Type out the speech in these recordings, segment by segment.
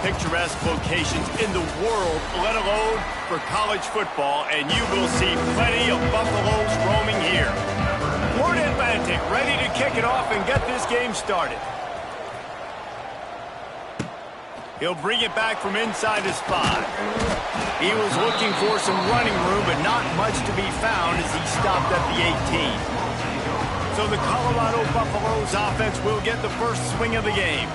picturesque locations in the world, let alone for college football, and you will see plenty of Buffaloes roaming here. Florida Atlantic ready to kick it off and get this game started. He'll bring it back from inside his 5. He was looking for some running room, but not much to be found as he stopped at the 18. So the Colorado Buffaloes offense will get the first swing of the game.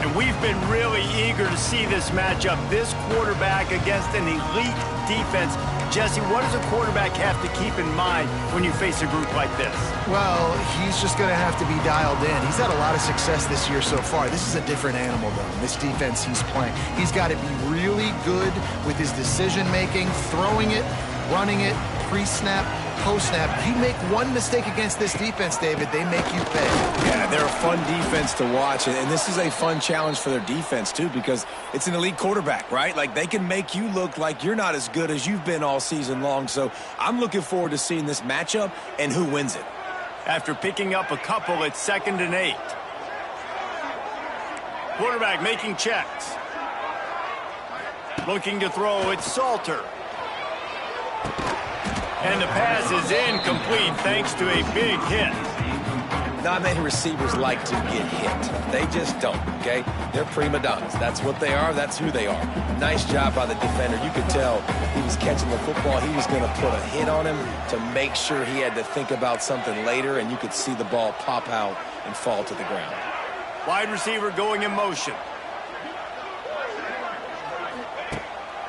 And we've been really eager to see this matchup. This quarterback against an elite defense. Jesse, what does a quarterback have to keep in mind when you face a group like this? Well, he's just going to have to be dialed in. He's had a lot of success this year so far. This is a different animal, though, this defense he's playing. He's got to be really good with his decision-making, throwing it, running it, pre-snap, post-snap. You make one mistake against this defense, David, they make you pay. Yeah, they're a fun defense to watch, and this is a fun challenge for their defense, too, because it's an elite quarterback, right? Like, they can make you look like you're not as good as you've been all season long, so I'm looking forward to seeing this matchup and who wins it. After picking up a couple, it's 2nd and 8. Quarterback making checks. Looking to throw, it's Salter. And the pass is incomplete thanks to a big hit. Not many receivers like to get hit. They just don't, okay? They're prima donnas. That's what they are. That's who they are. Nice job by the defender. You could tell he was catching the football. He was going to put a hit on him to make sure he had to think about something later, and you could see the ball pop out and fall to the ground. Wide receiver going in motion.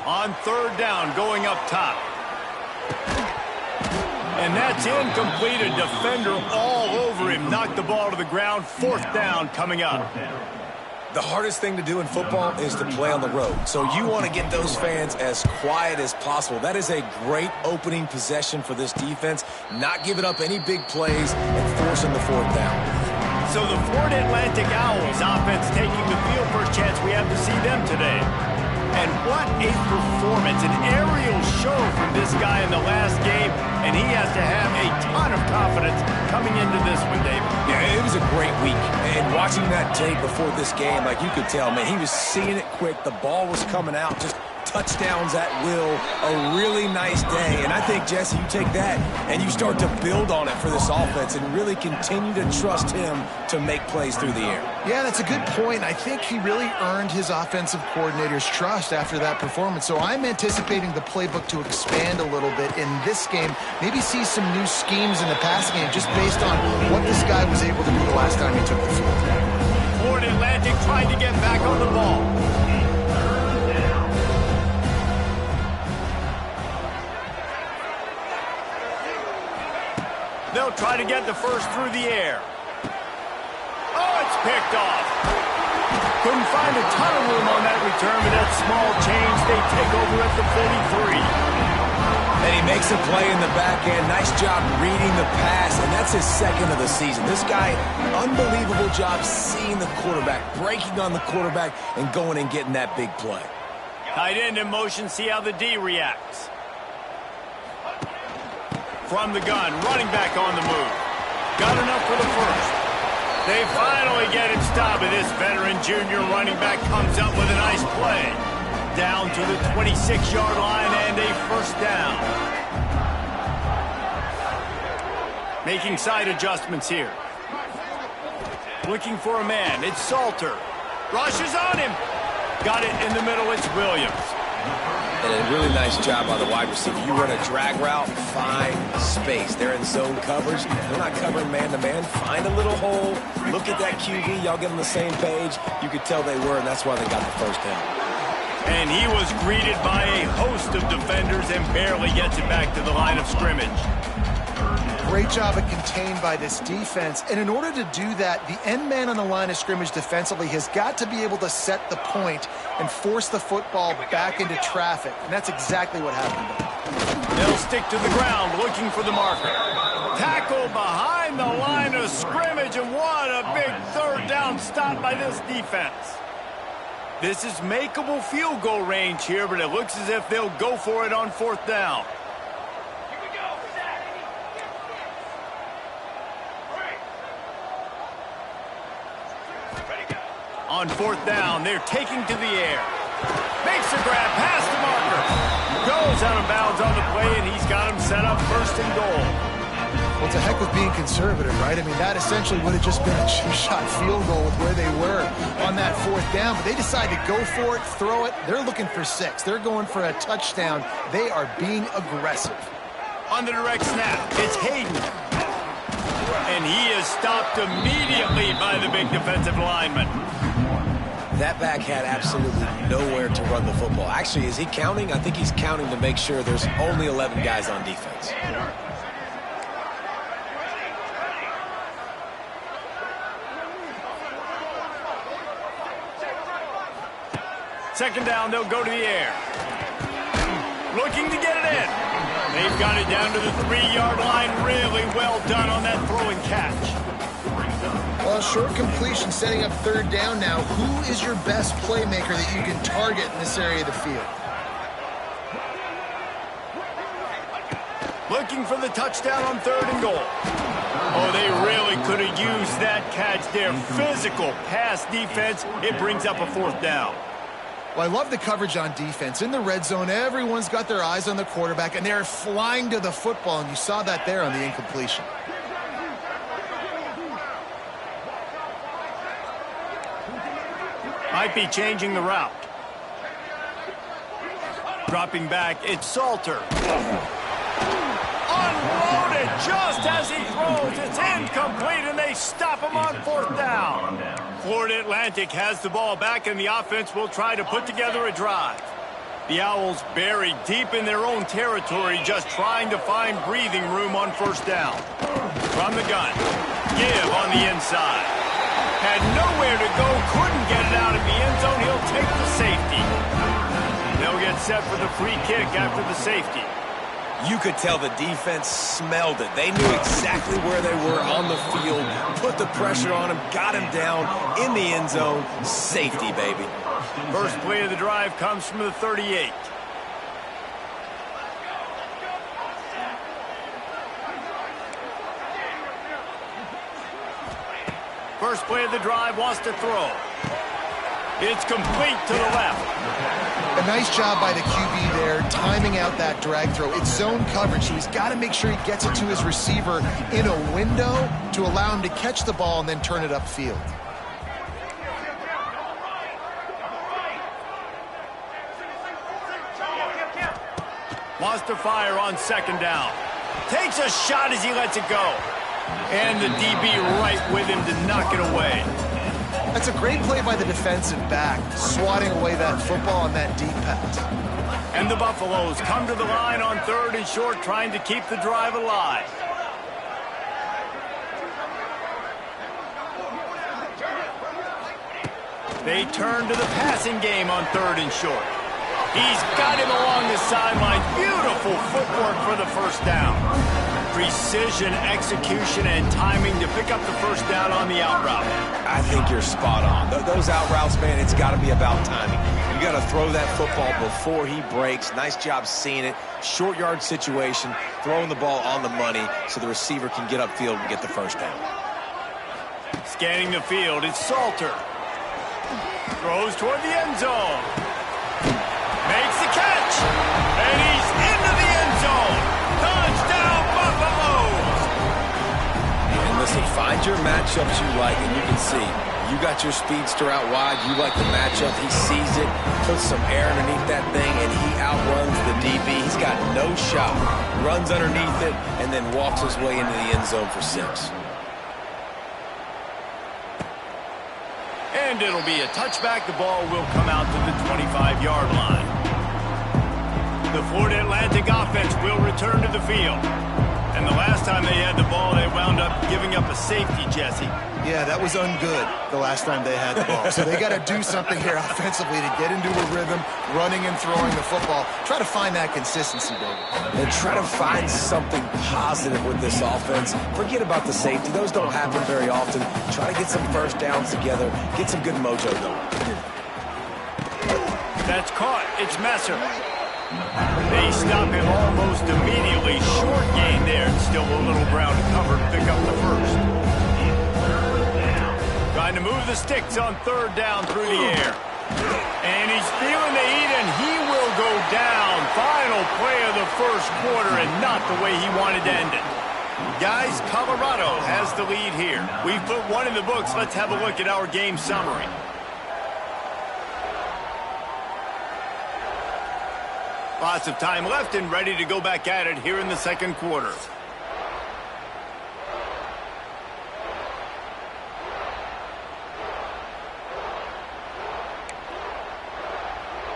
On 3rd down, going up top. And that's incomplete. A defender all over him. Knocked the ball to the ground. 4th down coming up. The hardest thing to do in football is to play on the road. So you want to get those fans as quiet as possible. That is a great opening possession for this defense. Not giving up any big plays and forcing the 4th down. So the Florida Atlantic Owls offense taking the field. First chance we have to see them today. And what a performance, an aerial show from this guy in the last game, and he has to have a ton of confidence coming into this one, David. Yeah, it was a great week, and watching that tape before this game, like you could tell, man, he was seeing it quick, the ball was coming out, just touchdowns at will, a really nice day. And I think, Jesse, you take that and you start to build on it for this offense and really continue to trust him to make plays through the air. Yeah, that's a good point. I think he really earned his offensive coordinator's trust after that performance. So I'm anticipating the playbook to expand a little bit in this game, maybe see some new schemes in the passing game just based on what this guy was able to do the last time he took the field. Florida Atlantic trying to get back on the ball. They'll try to get the first through the air. Oh, it's picked off. Couldn't find a ton of room on that return, but that small change, they take over at the 43. And he makes a play in the back end. Nice job reading the pass, and that's his 2nd of the season. This guy, unbelievable job seeing the quarterback, breaking on the quarterback, and going and getting that big play. Tight end in motion, see how the D reacts. From the gun, running back on the move. Got enough for the first. They finally get it stopped, and this veteran junior running back comes up with a nice play. Down to the 26-yard line and a first down. Making side adjustments here. Looking for a man, it's Salter. Rushes on him. Got it in the middle, it's Williams. And a really nice job by the wide receiver. You run a drag route, find space. They're in zone coverage. They're not covering man-to-man. Find a little hole. Look at that QB. Y'all get on the same page. You could tell they were, and that's why they got the first down. And he was greeted by a host of defenders and barely gets it back to the line of scrimmage. Great job at contained by this defense. And in order to do that, the end man on the line of scrimmage defensively has got to be able to set the point and force the football back into traffic. And that's exactly what happened. They'll stick to the ground looking for the marker. Tackle behind the line of scrimmage, and what a big 3rd down stop by this defense. This is makeable field goal range here, but it looks as if they'll go for it on 4th down. On 4th down, they're taking to the air. Makes the grab past the marker. Goes out of bounds on the play, and he's got him set up 1st and goal. Well, it's a heck of being conservative, right? I mean, that essentially would have just been a chip-shot field goal with where they were on that 4th down. But they decided to go for it, throw it. They're looking for 6. They're going for a touchdown. They are being aggressive. On the direct snap, it's Hayden. And he is stopped immediately by the big defensive lineman. That back had absolutely nowhere to run the football. Actually, is he counting? I think he's counting to make sure there's only 11 guys on defense. Second down, they'll go to the air. Looking to get it in. They've got it down to the 3-yard line. Really well done on that throw and catch. Well, short completion setting up 3rd down now. Who is your best playmaker that you can target in this area of the field? Looking for the touchdown on 3rd and goal. Oh, they really could have used that catch there. Physical pass defense. It brings up a 4th down. Well, I love the coverage on defense. In the red zone, everyone's got their eyes on the quarterback, and they're flying to the football, and you saw that there on the incompletion. Might be changing the route. Dropping back, it's Salter. Unloaded just as he throws. It's incomplete, and they stop him on 4th down. Florida Atlantic has the ball back, and the offense will try to put together a drive. The Owls buried deep in their own territory, just trying to find breathing room on 1st down. From the gun, give on the inside. Had nowhere to go, couldn't get it out of the end zone. He'll take the safety. They'll get set for the free kick after the safety. You could tell the defense smelled it. They knew exactly where they were on the field, put the pressure on him, got him down in the end zone. Safety, baby. First play of the drive comes from the 38. First play of the drive wants to throw. It's complete to the left. A nice job by the QB there, timing out that drag throw. It's zone coverage, so he's got to make sure he gets it to his receiver in a window to allow him to catch the ball and then turn it upfield. Wants to fire on 2nd down. Takes a shot as he lets it go. And the DB right with him to knock it away. That's a great play by the defensive back, swatting away that football on that deep pass. And the Buffaloes come to the line on 3rd and short, trying to keep the drive alive. They turn to the passing game on 3rd and short. He's got him along the sideline. Beautiful footwork for the 1st down. Precision, execution, and timing to pick up the 1st down on the out route. I think you're spot on. Those out routes, man, it's got to be about timing. You got to throw that football before he breaks. Nice job seeing it. Short yard situation, throwing the ball on the money so the receiver can get upfield and get the 1st down. Scanning the field, it's Salter. Throws toward the end zone. Makes the catch. And he's into the end zone. Touchdown, Buffaloes! And listen, find your matchups you like, and you can see. You got your speedster out wide. You like the matchup. He sees it, puts some air underneath that thing, and he outruns the DB. He's got no shot. Runs underneath it, and then walks his way into the end zone for 6. And it'll be a touchback. The ball will come out to the 25-yard line. The Florida Atlantic offense will return to the field. And the last time they had the ball, they wound up giving up a safety, Jesse. Yeah, that was ungood the last time they had the ball. So they got to do something here offensively to get into a rhythm, running and throwing the football. Try to find that consistency, baby. And try to find something positive with this offense. Forget about the safety. Those don't happen very often. Try to get some 1st downs together. Get some good mojo going. That's caught. It's Messer. They stop him almost immediately. Short gain there. Still a little ground to cover to pick up the 1st. Trying to move the sticks on third down through the air. And he's feeling the heat, and he will go down. Final play of the first quarter, and not the way he wanted to end it. Guys, Colorado has the lead here. We've put one in the books. Let's have a look at our game summary. Lots of time left and ready to go back at it here in the second quarter.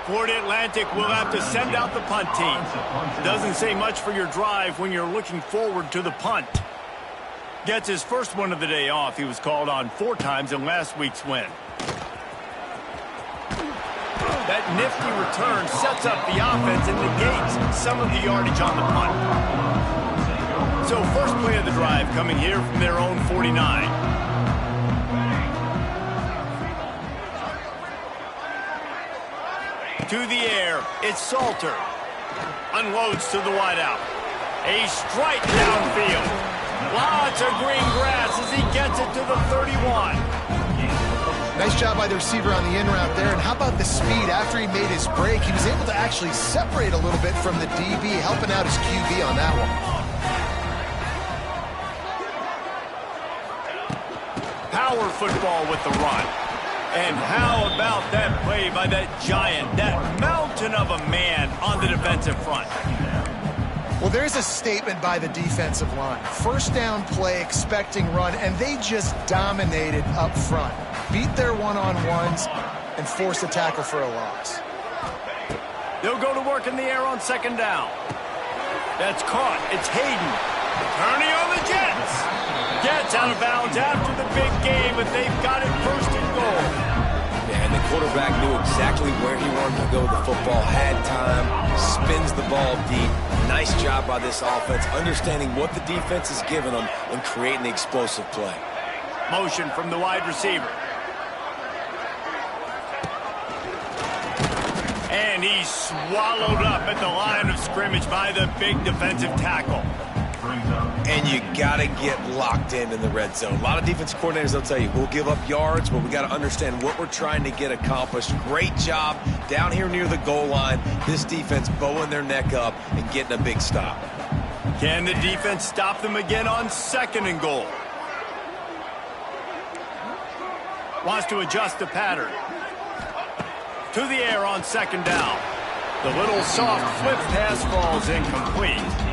Florida Atlantic will have to send out the punt team. Doesn't say much for your drive when you're looking forward to the punt. Gets his first one of the day off. He was called on 4 times in last week's win. That nifty return sets up the offense and negates some of the yardage on the punt. So first play of the drive coming here from their own 49. To the air, it's Salter. Unloads to the wideout. A strike downfield. Lots of green grass as he gets it to the 31. Nice job by the receiver on the in route there. And how about the speed after he made his break? He was able to actually separate a little bit from the DB, helping out his QB on that one. Power football with the run. And how about that play by that giant, that mountain of a man on the defensive front? Well, there's a statement by the defensive line. First down play, expecting run, and they just dominated up front. Beat their one-on-ones and forced a tackle for a loss. They'll go to work in the air on second down. That's caught. It's Hayden. Turning on the Jets. Gets out of bounds after the big game, but they've got it first and goal. And the quarterback knew exactly where he wanted to go with the football, had time, spins the ball deep. Nice job by this offense, understanding what the defense is giving them and creating the explosive play. Motion from the wide receiver. And he's swallowed up at the line of scrimmage by the big defensive tackle. And you got to get locked in the red zone. A lot of defense coordinators, they'll tell you, we'll give up yards, but we got to understand what we're trying to get accomplished. Great job down here near the goal line. This defense bowing their neck up and getting a big stop. Can the defense stop them again on second and goal? Wants to adjust the pattern. To the air on second down. The little soft flip pass falls incomplete.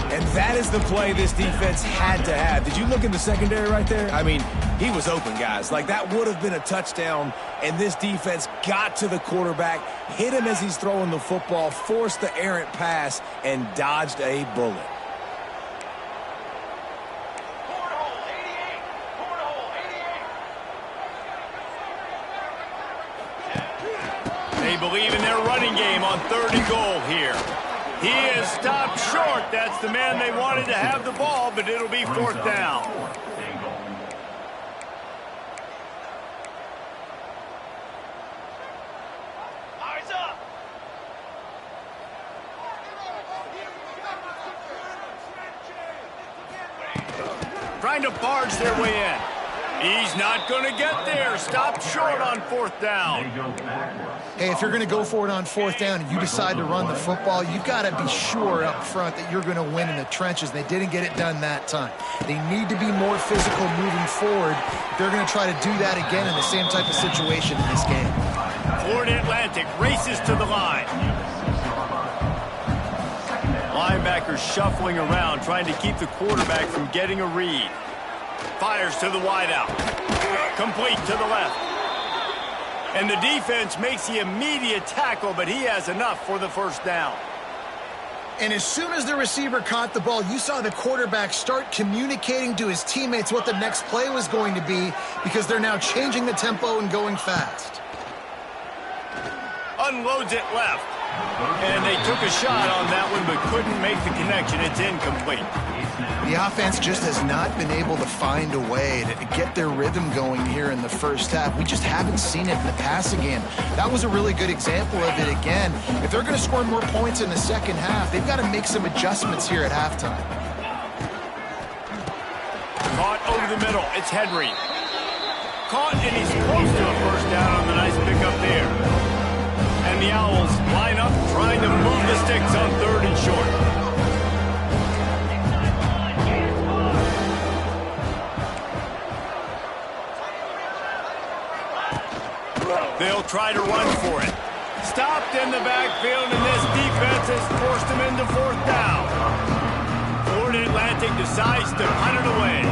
And that is the play this defense had to have. Did you look in the secondary right there? I mean, he was open, guys. Like, that would have been a touchdown, and this defense got to the quarterback, hit him as he's throwing the football, forced the errant pass, and dodged a bullet. They believe in their running game on third and goal here. He is stopped short. That's the man they wanted to have the ball, but it'll be fourth down. Eyes up. Trying to barge their way in. He's not going to get there. Stopped short on fourth down. Hey, if you're going to go for it on fourth down and you decide to run the football, you've got to be sure up front that you're going to win in the trenches. They didn't get it done that time. They need to be more physical moving forward. They're going to try to do that again in the same type of situation in this game. Florida Atlantic races to the line. Linebackers shuffling around, trying to keep the quarterback from getting a read. Fires to the wideout. Complete to the left. And the defense makes the immediate tackle, but he has enough for the first down. And as soon as the receiver caught the ball, you saw the quarterback start communicating to his teammates what the next play was going to be, because they're now changing the tempo and going fast. Unloads it left. And they took a shot on that one, but couldn't make the connection. It's incomplete. The offense just has not been able to find a way to get their rhythm going here in the first half. We just haven't seen it in the passing game. That was a really good example of it again. If they're going to score more points in the second half, they've got to make some adjustments here at halftime. Caught over the middle. It's Henry. caught, and he's close to a first down on the nice pickup there. And the Owls line up trying to move the sticks on 3rd and short. They'll try to run for it. Stopped in the backfield, and this defense has forced him into 4th down. Florida Atlantic decides to punt it away.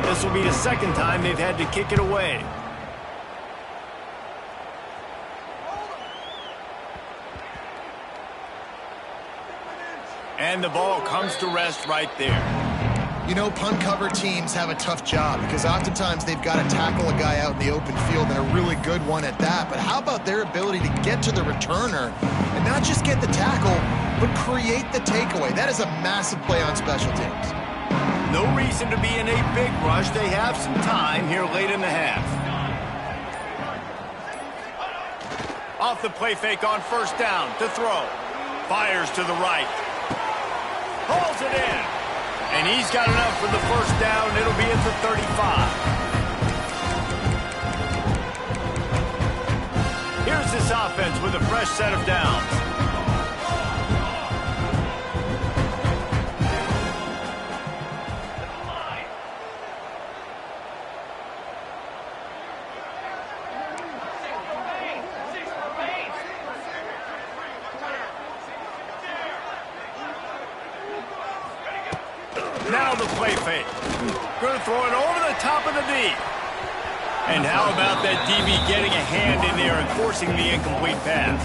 This will be the 2nd time they've had to kick it away. And the ball comes to rest right there. You know, punt cover teams have a tough job because oftentimes they've got to tackle a guy out in the open field, and a really good one at that. But how about their ability to get to the returner and not just get the tackle, but create the takeaway? That is a massive play on special teams. No reason to be in a big rush. They have some time here late in the half. Off the play fake on 1st down to throw. Fires to the right. Pulls it in. And he's got enough for the 1st down. It'll be at the 35. Here's this offense with a fresh set of downs. Now the play fake. Going to throw it over the top of the D. And how about that DB getting a hand in there and forcing the incomplete pass?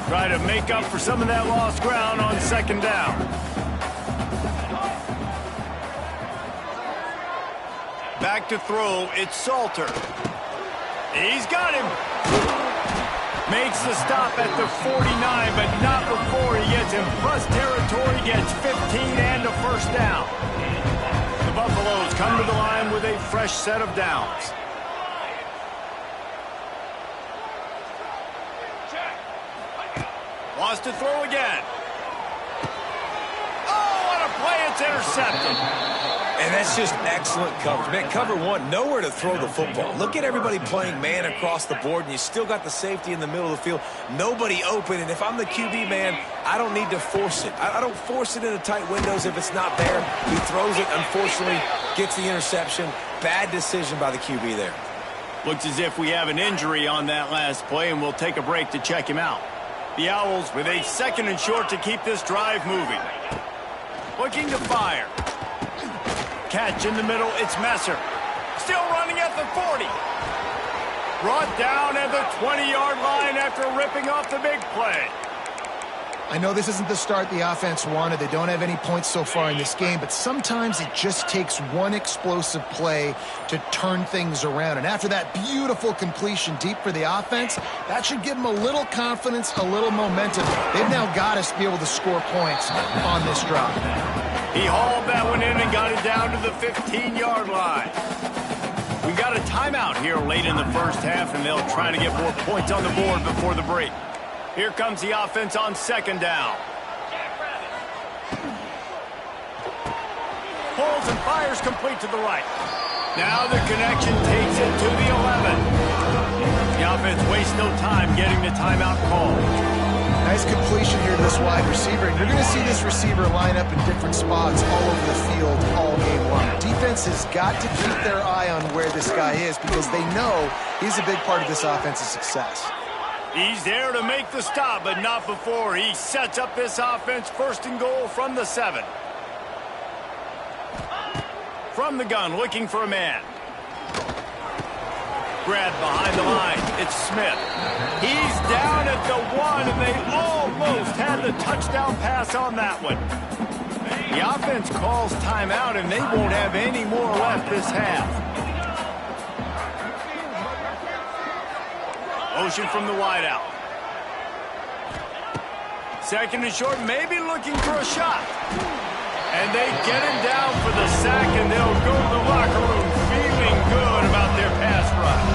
Try to make up for some of that lost ground on 2nd down. Back to throw, it's Salter. He's got him. Makes the stop at the 49, but not before he gets in plus territory, gets 15 and a 1st down. The Buffaloes come to the line with a fresh set of downs. Wants to throw again. Oh, what a play, it's intercepted. And that's just excellent coverage. Man, cover one, nowhere to throw the football. Look at everybody playing man across the board, and you still got the safety in the middle of the field. Nobody open, and if I'm the QB, man, I don't need to force it. I don't force it into tight windows if it's not there. He throws it, unfortunately, gets the interception. Bad decision by the QB there. Looks as if we have an injury on that last play, and we'll take a break to check him out. The Owls with a 2nd and short to keep this drive moving. Looking to fire. Catch in the middle, it's Messer. Still running at the 40. Brought down at the 20-yard line after ripping off the big play. I know this isn't the start the offense wanted. They don't have any points so far in this game, but sometimes it just takes one explosive play to turn things around. And after that beautiful completion deep for the offense, that should give them a little confidence, a little momentum. They've now got to be able to score points on this drive. He hauled that one in and got it down to the 15-yard line. We got a timeout here late in the 1st half, and they'll try to get more points on the board before the break. Here comes the offense on 2nd down. Pulls and fires complete to the right. Now the connection takes it to the 11. The offense wastes no time getting the timeout call. Nice completion here to this wide receiver. And you're going to see this receiver line up in different spots all over the field all game long. Defense has got to keep their eye on where this guy is because they know he's a big part of this offense's success. He's there to make the stop, but not before he sets up this offense 1st and goal from the 7. From the gun, looking for a man. Grabbed behind the line, it's Smith. He's down at the 1, and they almost had the touchdown pass on that one. The offense calls timeout, and they won't have any more left this half. Motion from the wideout. 2nd and short, maybe looking for a shot. And they get him down for the sack, and they'll go to the locker room feeling good about their pass rush.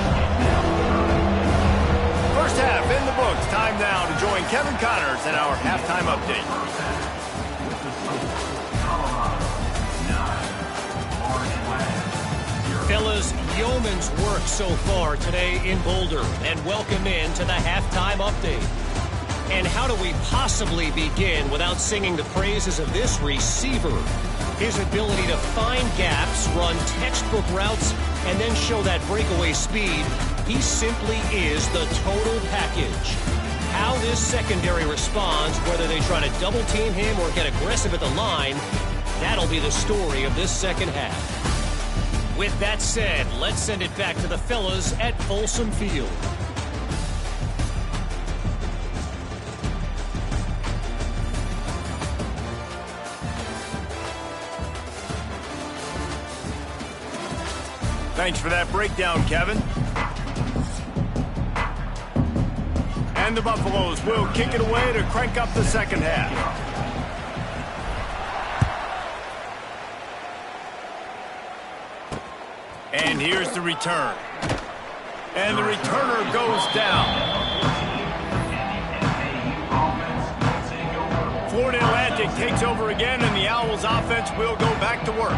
1st half in the books. Time now to join Kevin Connors in our halftime update. Fellas, yeoman's work so far today in Boulder, and welcome in to the halftime update. And how do we possibly begin without singing the praises of this receiver? His ability to find gaps, run textbook routes, and then show that breakaway speed. He simply is the total package. How this secondary responds, whether they try to double team him or get aggressive at the line, that'll be the story of this second half. With that said, let's send it back to the fellas at Folsom Field. Thanks for that breakdown, Kevin. And the Buffaloes will kick it away to crank up the second half. And here's the return. And the returner goes down. Florida Atlantic takes over again, and the Owls offense will go back to work.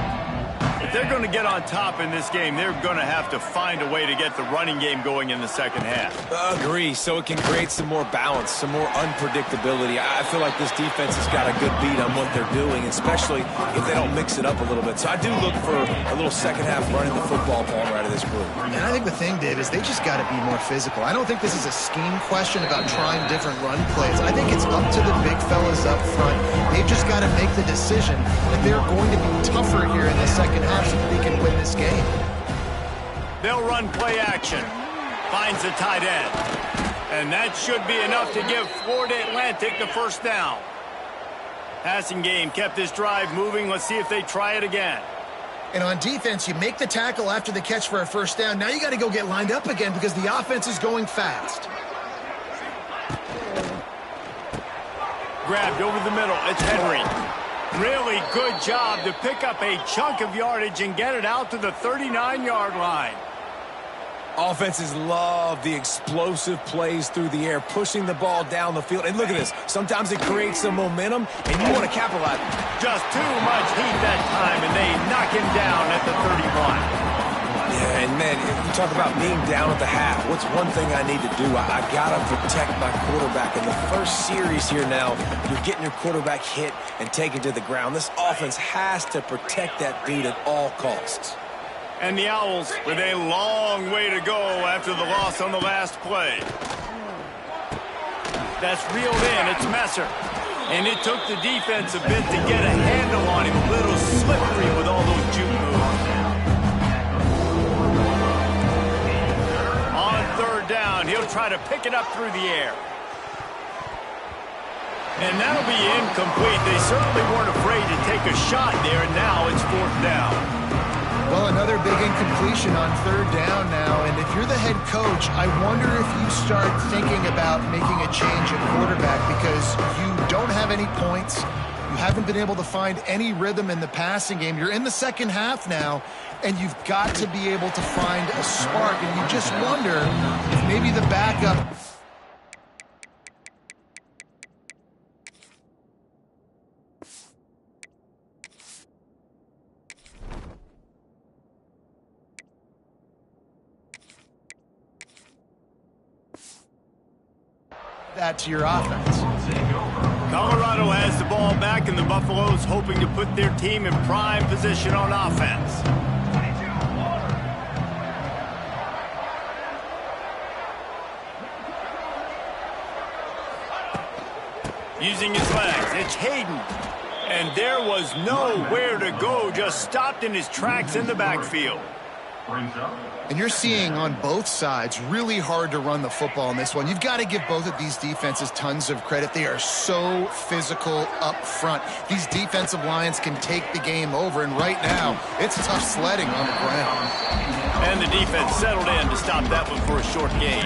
If they're going to get on top in this game, they're going to have to find a way to get the running game going in the second half. Agree, so it can create some more balance, some more unpredictability. I feel like this defense has got a good beat on what they're doing, especially if they don't mix it up a little bit. So I do look for a little second half running the football ball out of this group. And I think the thing, Dave, is they just got to be more physical. I don't think this is a scheme question about trying different run plays. I think it's up to the big fellas up front. They've just got to make the decision that they're going to be tougher here in the second half so that they can win this game. They'll run play action. Finds the tight end. And that should be enough to give Florida Atlantic the first down. Passing game kept this drive moving. Let's see if they try it again. And on defense, you make the tackle after the catch for a first down. Now you got to go get lined up again because the offense is going fast. Grabbed over the middle. It's Henry. Really good job to pick up a chunk of yardage and get it out to the 39-yard line. Offenses love the explosive plays through the air, pushing the ball down the field. And look at this. Sometimes it creates some momentum, and you want to capitalize. Just too much heat that time, and they knock him down at the 31. Yeah, and man, you talk about being down at the half. What's one thing I need to do? I got to protect my quarterback. In the first series here now, you're getting your quarterback hit and taken to the ground. This offense has to protect that dude at all costs. And the Owls with a long way to go after the loss on the last play. That's reeled in. It's Messer. And it took the defense a bit to get a handle on him. A little slippery with all those juke moves. On third down, he'll try to pick it up through the air. And that'll be incomplete. They certainly weren't afraid to take a shot there, and now it's fourth down. Well, another big incompletion on third down now, and if you're the head coach, I wonder if you start thinking about making a change at quarterback because you don't have any points. You haven't been able to find any rhythm in the passing game. You're in the second half now, and you've got to be able to find a spark, and you just wonder if maybe the backup... that to your offense. Colorado has the ball back, and the Buffaloes hoping to put their team in prime position on offense. Using his legs, it's Hayden. And there was nowhere to go, just stopped in his tracks in the backfield. And you're seeing on both sides really hard to run the football in this one. You've got to give both of these defenses tons of credit. They are so physical up front. These defensive lines can take the game over, and right now, it's tough sledding on the ground. And the defense settled in to stop that one for a short gain.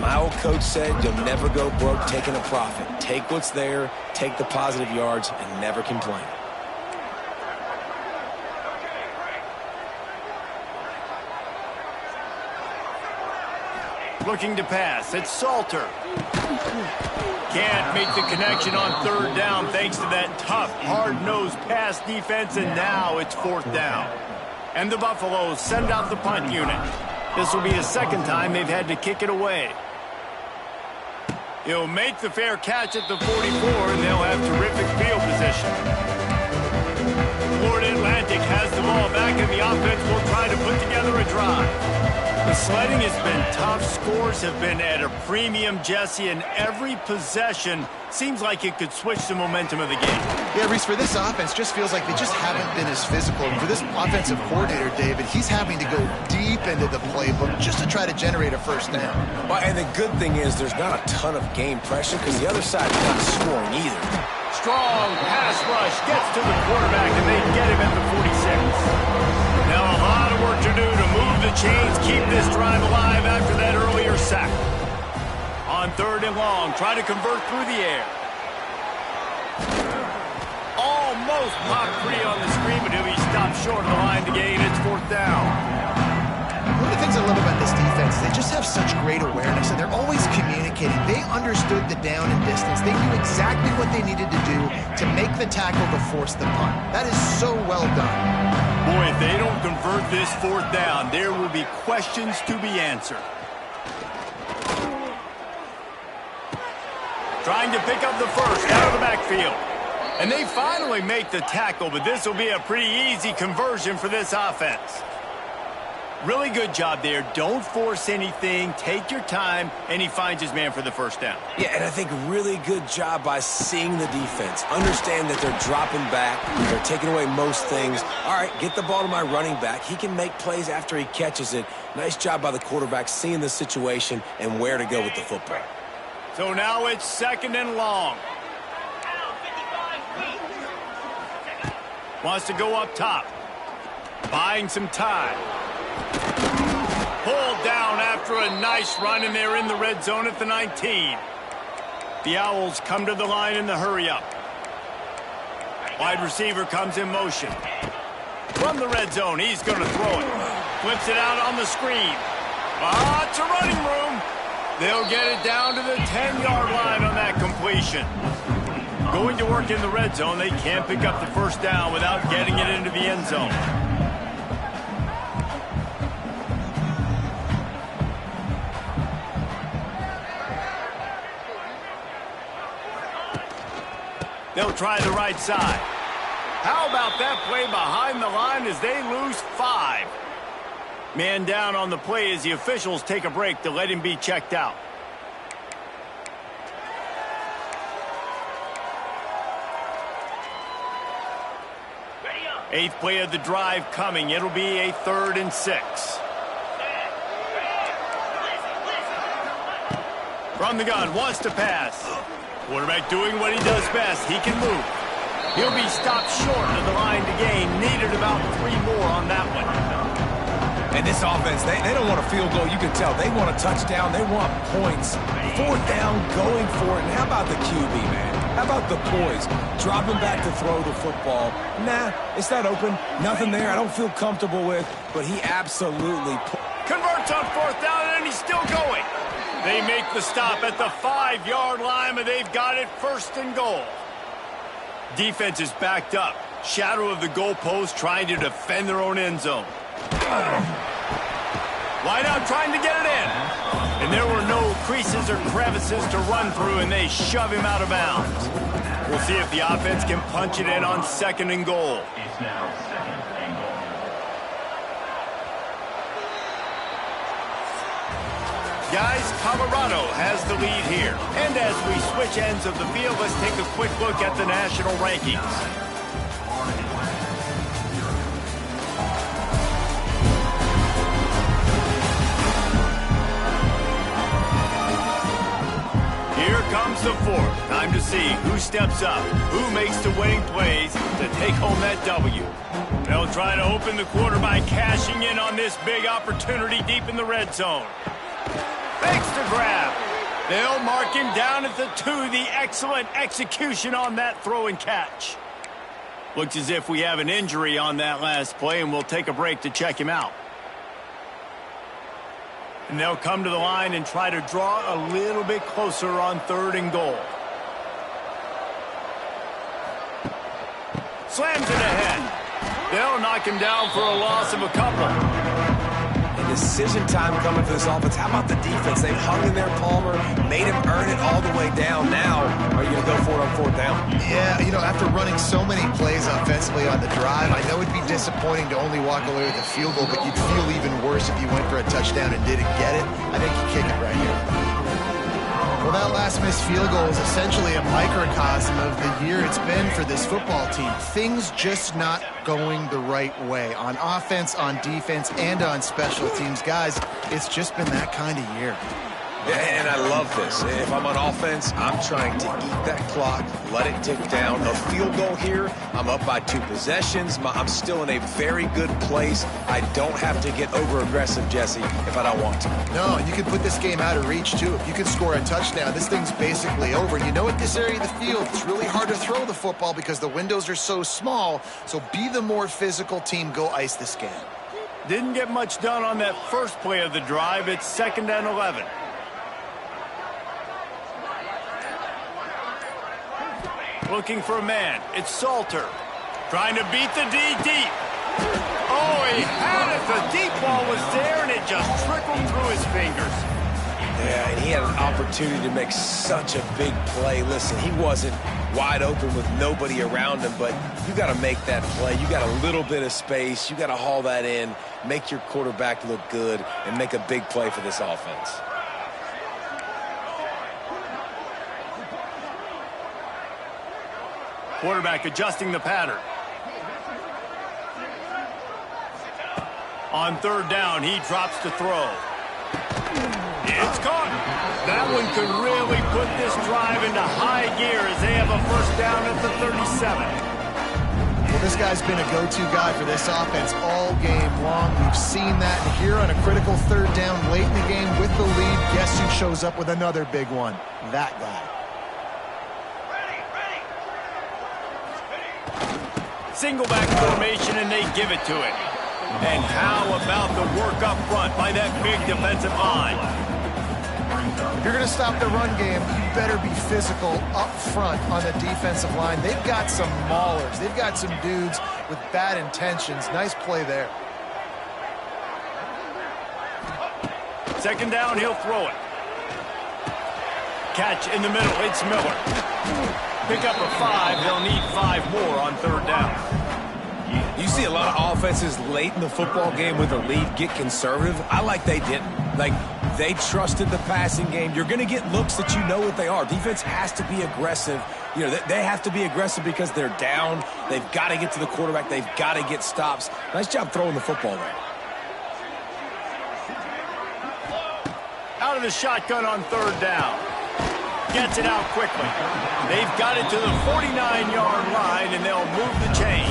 My old coach said you'll never go broke taking a profit. Take what's there, take the positive yards, and never complain. Looking to pass. It's Salter. Can't make the connection on third down thanks to that tough, hard-nosed pass defense, and now it's fourth down. And the Buffaloes send out the punt unit. This will be the second time they've had to kick it away. He'll make the fair catch at the 44, and they'll have terrific field position. Florida Atlantic has the ball back, and the offense will try to put together a drive. The sledding has been tough. Scores have been at a premium, Jesse, and every possession seems like it could switch the momentum of the game. Yeah, Reese, for this offense, just feels like they just haven't been as physical. And for this offensive coordinator, David, he's having to go deep into the playbook just to try to generate a first down. Well, and the good thing is there's not a ton of game pressure because the other side's not scoring either. Strong pass rush gets to the quarterback, and they get him at the 46. Now a lot of work to do to move the chains, keep this drive alive after that earlier sack. On 3rd and long, try to convert through the air. Almost popped free on the screen, but he'll be stopped short of the line to gain. It's 4th down. One of the things I love about this defense, they just have such great awareness, and they're always communicating. They understood the down and distance. They knew exactly what they needed to do to make the tackle to force the punt. That is so well done. Boy, if they don't convert this 4th down, there will be questions to be answered. Trying to pick up the first out of the backfield. And they finally make the tackle, but this will be a pretty easy conversion for this offense. Really good job there. Don't force anything. Take your time, and he finds his man for the first down. Yeah, and I think really good job by seeing the defense. Understand that they're dropping back. They're taking away most things. All right, get the ball to my running back. He can make plays after he catches it. Nice job by the quarterback seeing the situation and where to go with the football. So now it's 2nd and long. Wants to go up top. Buying some time. Pulled down after a nice run, and they're in the red zone at the 19. The Owls come to the line in the hurry-up. Wide receiver comes in motion. From the red zone, he's going to throw it. Flips it out on the screen. It's a running room. They'll get it down to the 10-yard line on that completion. Going to work in the red zone, they can't pick up the first down without getting it into the end zone. They'll try the right side. How about that play behind the line as they lose 5? Man down on the play as the officials take a break to let him be checked out. Eighth play of the drive coming. It'll be a 3rd and 6. From the gun, wants to pass. Quarterback doing what he does best. He can move. He'll be stopped short of the line to gain. Needed about 3 more on that one. And this offense, they don't want a field goal. You can tell. They want a touchdown. They want points. 4th down, going for it. And how about the QB, man? How about the poise? Dropping back to throw the football. Nah, it's not open. Nothing there I don't feel comfortable with. But he absolutely... Converts on 4th down, and he's still going. They make the stop at the 5-yard line, but they've got it 1st and goal. Defense is backed up. Shadow of the goalpost trying to defend their own end zone. Wide out trying to get it in. And there were no creases or crevices to run through, and they shove him out of bounds. We'll see if the offense can punch it in on 2nd and goal. Guys, Colorado has the lead here. And as we switch ends of the field, let's take a quick look at the national rankings. Here comes the 4th. Time to see who steps up, who makes the winning plays to take home that W. They'll try to open the quarter by cashing in on this big opportunity deep in the red zone. Fakes to grab. They'll mark him down at the 2. The excellent execution on that throw and catch. Looks as if we have an injury on that last play, and we'll take a break to check him out. And they'll come to the line and try to draw a little bit closer on 3rd and goal. Slams it ahead. They'll knock him down for a loss of a couple. And decision time coming for this offense. How about the defense? They hung in there, Palmer, made him earn it all the way down. Now, are you going to go for it on fourth down? Yeah, you know, after running so many plays offensively on the drive, I know it'd be disappointing to only walk away with a field goal, but you'd feel even worse if you went for a touchdown and didn't get it. I think you kick it right here. Well, that last missed field goal is essentially a microcosm of the year it's been for this football team. Things just not going the right way on offense, on defense, and on special teams. Guys, it's just been that kind of year. And I love this. If I'm on offense, I'm trying to eat that clock, let it tick down. A field goal here, I'm up by 2 possessions. I'm still in a very good place. I don't have to get over-aggressive, Jesse, if I don't want to. No, and you can put this game out of reach, too. If you can score a touchdown, this thing's basically over. And you know, at this area of the field, it's really hard to throw the football because the windows are so small. So be the more physical team. Go ice this game. Didn't get much done on that first play of the drive. It's 2nd and 11. Looking for a man. It's Salter. Trying to beat the D deep. Oh, he had it. The deep ball was there, and it just trickled through his fingers. Yeah, and he had an opportunity to make such a big play. Listen, he wasn't wide open with nobody around him, but you got to make that play. You got a little bit of space. You got to haul that in, make your quarterback look good, and make a big play for this offense. Quarterback adjusting the pattern. On 3rd down, he drops to throw. It's caught. That one could really put this drive into high gear as they have a 1st down at the 37. Well, this guy's been a go-to guy for this offense all game long. We've seen that here on a critical 3rd down late in the game with the lead. Guess who shows up with another big one? That guy. Single back formation, and they give it to it. And how about the work up front by that big defensive line? If you're going to stop the run game, you better be physical up front on the defensive line. They've got some maulers. They've got some dudes with bad intentions. Nice play there. 2nd down, he'll throw it. Catch in the middle, it's Miller. Pick up a 5, they'll need 5 more on 3rd down. You see a lot of offenses late in the football game with a lead get conservative. I like they didn't. Like, they trusted the passing game. You're going to get looks that you know what they are. Defense has to be aggressive. You know, they have to be aggressive because they're down. They've got to get to the quarterback. They've got to get stops. Nice job throwing the football there. Out of the shotgun on 3rd down. Gets it out quickly. They've got it to the 49-yard line, and they'll move the chains.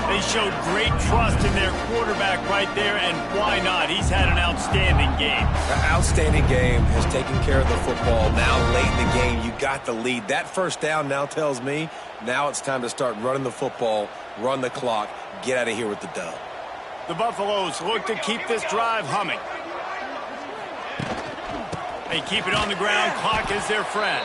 They showed great trust in their quarterback right there, and why not? He's had an outstanding game. An outstanding game, has taken care of the football. Now late in the game, you got the lead. That 1st down now tells me now it's time to start running the football, run the clock, get out of here with the dub. The Buffaloes look to keep this drive humming. They keep it on the ground. Clock is their friend.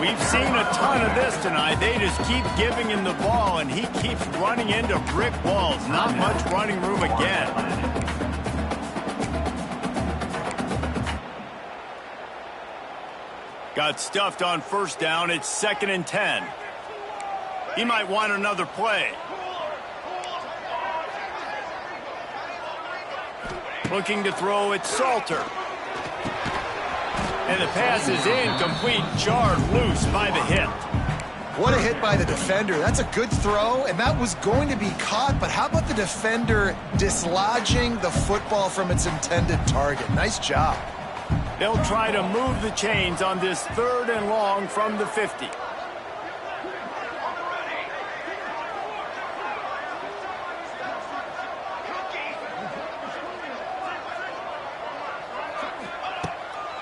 We've seen a ton of this tonight. They just keep giving him the ball, and he keeps running into brick walls. Not much running room again. Got stuffed on 1st down. It's 2nd and 10. He might want another play. Looking to throw, it's Salter. And the pass is incomplete, jarred loose by the hit. What a hit by the defender. That's a good throw, and that was going to be caught, but how about the defender dislodging the football from its intended target? Nice job. They'll try to move the chains on this 3rd and long from the 50.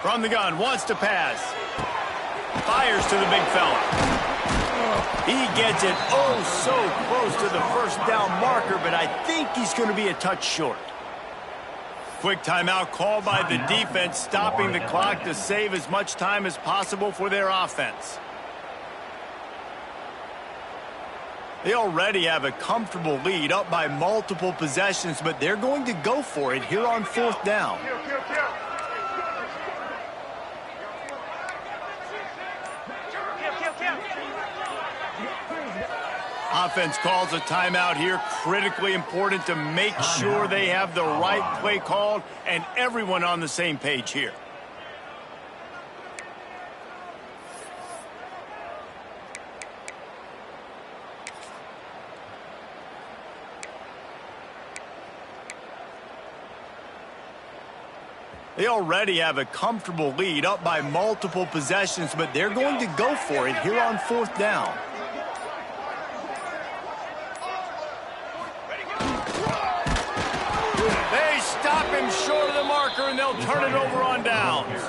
From the gun, wants to pass. Fires to the big fella. He gets it oh so close to the 1st down marker, but I think he's going to be a touch short. Quick timeout called by the defense, stopping the clock to save as much time as possible for their offense. They already have a comfortable lead, up by multiple possessions, but they're going to go for it here on 4th down. Offense calls a timeout here. Critically important to make sure they have the right play called and everyone on the same page here. They already have a comfortable lead, up by multiple possessions, but they're going to go for it here on 4th down. They stop him short of the marker, and they'll turn it over on downs.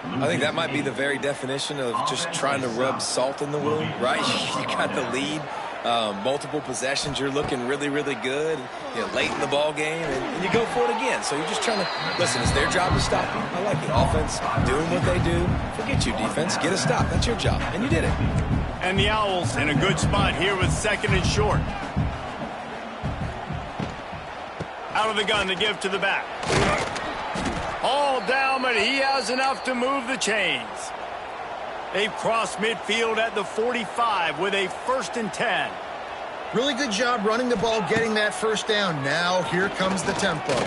I think that might be the very definition of just trying to rub salt in the wound, right? You got the lead. Multiple possessions, you're looking really, really good, late in the ball game, and you go for it again. So you're just trying to, listen, it's their job to stop you. I like it. Offense doing what they do. Forget you, defense. Get a stop. That's your job, and you did it. And the Owls in a good spot here with 2nd and short. Out of the gun to give to the back. All down, but he has enough to move the chains. They've crossed midfield at the 45 with a 1st and 10. Really good job running the ball, getting that 1st down. Now here comes the tempo.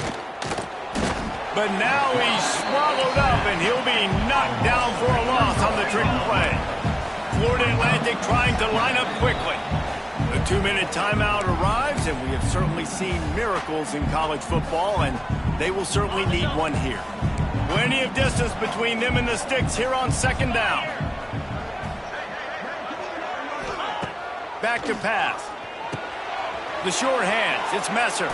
But now he's swallowed up, and he'll be knocked down for a loss on the trick play. Florida Atlantic trying to line up quickly. The 2-minute timeout arrives, and we have certainly seen miracles in college football, and they will certainly need one here. Plenty of distance between them and the sticks here on 2nd down. Back to pass. The short hands. It's Messer.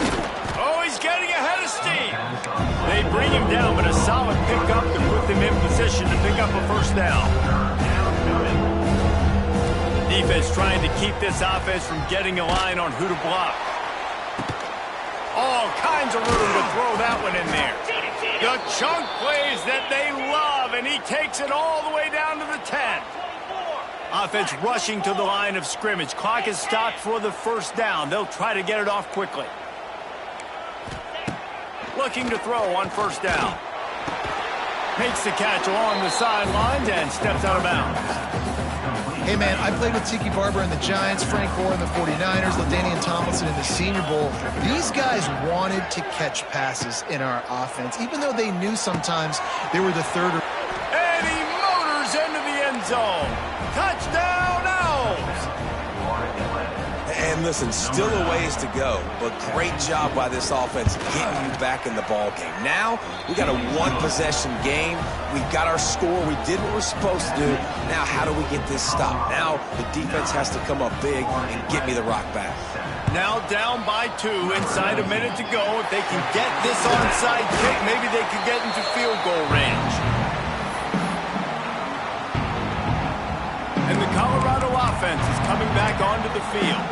Oh, he's getting ahead of steam. They bring him down, but a solid pickup to put them in position to pick up a 1st down. Defense trying to keep this offense from getting a line on who to block. All kinds of room to throw that one in there. The chunk plays that they love, and he takes it all the way down to the 10. Offense rushing to the line of scrimmage. Clock is stopped for the 1st down. They'll try to get it off quickly. Looking to throw on 1st down. Makes the catch along the sidelines and steps out of bounds. Hey, man, I played with Tiki Barber in the Giants, Frank Gore in the 49ers, LaDainian Tomlinson in the Senior Bowl. These guys wanted to catch passes in our offense, even though they knew sometimes they were the 3rd. And he motors into the end zone. Touchdown, Owls! And listen, still a ways to go, but great job by this offense getting you back in the ball game. Now, we got a 1-possession game. We got our score. We did what we're supposed to do. Now, how do we get this stopped? Now, the defense has to come up big and get me the rock back. Now down by 2, inside a minute to go. If they can get this onside kick, maybe they could get into field goal range. And the Colorado offense is coming back onto the field.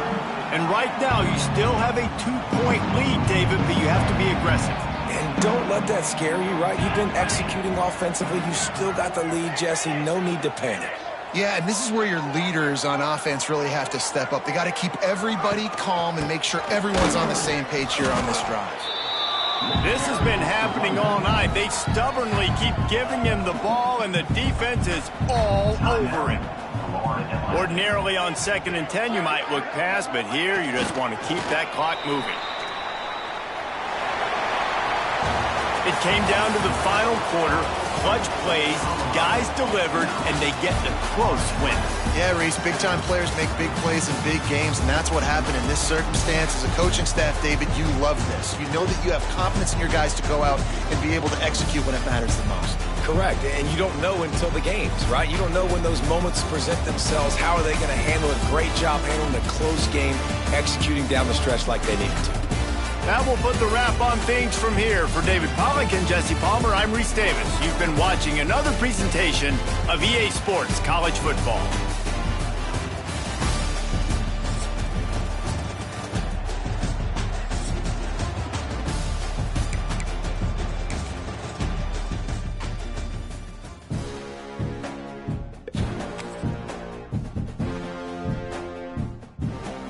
And right now, you still have a 2-point lead, David, but you have to be aggressive. And don't let that scare you, right? You've been executing offensively. You still got the lead, Jesse. No need to panic. Yeah, and this is where your leaders on offense really have to step up. They got to keep everybody calm and make sure everyone's on the same page here on this drive. This has been happening all night. They stubbornly keep giving him the ball, and the defense is all over him. Ordinarily on 2nd and 10, you might look past, but here you just want to keep that clock moving. It came down to the final quarter. Clutch plays, guys delivered, and they get the close win. Yeah, Reese, big-time players make big plays in big games, and that's what happened in this circumstance. As a coaching staff, David, you love this. You know that you have confidence in your guys to go out and be able to execute when it matters the most. Correct, and you don't know until the games, right? You don't know when those moments present themselves. How are they going to handle it? Great job handling a close game, executing down the stretch like they needed to. That will put the wrap on things from here. For David Pollack and Jesse Palmer, I'm Reese Davis. You've been watching another presentation of EA Sports College Football.